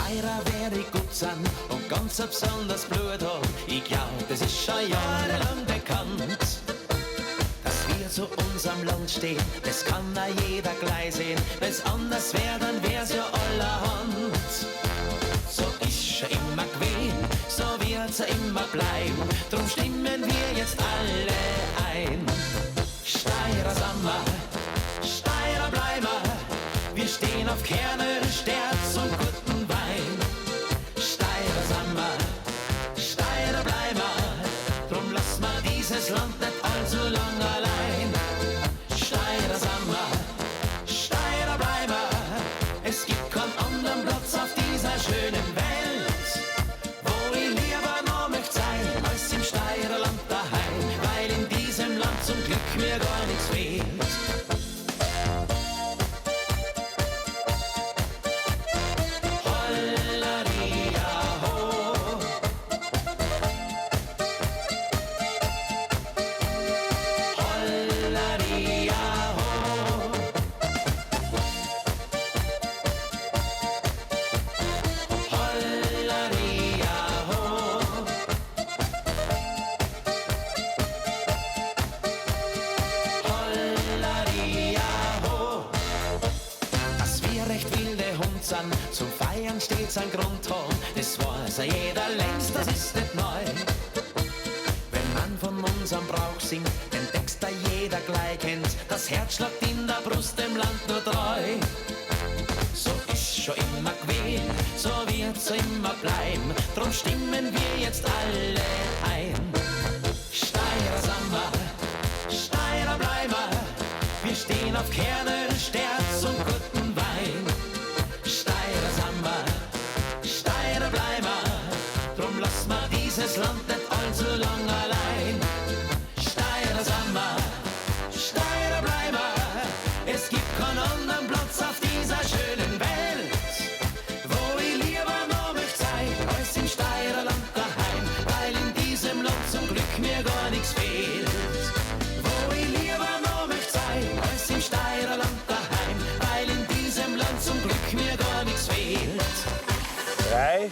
Steirer werde ich gut sein und ganz besonders Blut haben. Ich glaub, das ist schon jahrelang bekannt, dass wir zu unserem Land stehen. Das kann auch jeder gleich sehen. Wenn's anders wär, dann wär's ja allerhand. So ist schon immer gewesen, so wird's immer bleiben. Drum stimmen wir jetzt alle ein. Steirer sind wir, Steirer bleiben wir. Wir stehen auf Kerne, Sterz und guten Wein. Steirer sind wir, Steirer bleiben wir. Drum lass mal dieses Land nicht allzu lang allein. Steirer sind wir, Steirer bleiben wir. Es gibt keinen anderen Platz auf dieser schönen Welt, wo ich lieber noch möchte sein, als im Steirerland daheim, weil in diesem Land zum Glück mir gar nichts fehlt. Zum Feiern stets ein Grundton, das weiß ja jeder längst, das ist nicht neu. Wenn man von unserem Brauch singt, den Text da jeder gleich kennt, das Herz schlägt in der Brust dem Land nur treu. So ist schon immer gewesen, so wird's immer bleiben, drum stimmen wir jetzt alle ein. Steirer sind wir, Steirer bleiben wir, wir stehen auf Kerne, Sterz und guten Wein. Steirer sind wir, Steirer bleiben wir, drum lass mal dieses Land nicht allzu lang allein. Steirer sind wir, Steirer bleiben wir, es gibt keinen anderen Platz auf dieser schönen Welt, wo ich lieber noch möchte sein, als im Steirerland daheim, weil in diesem Land zum Glück mir gar nichts fehlt. Wo ich lieber noch möchte sein, als im Steirerland daheim, weil in diesem Land zum Glück mir gar nichts fehlt. 3,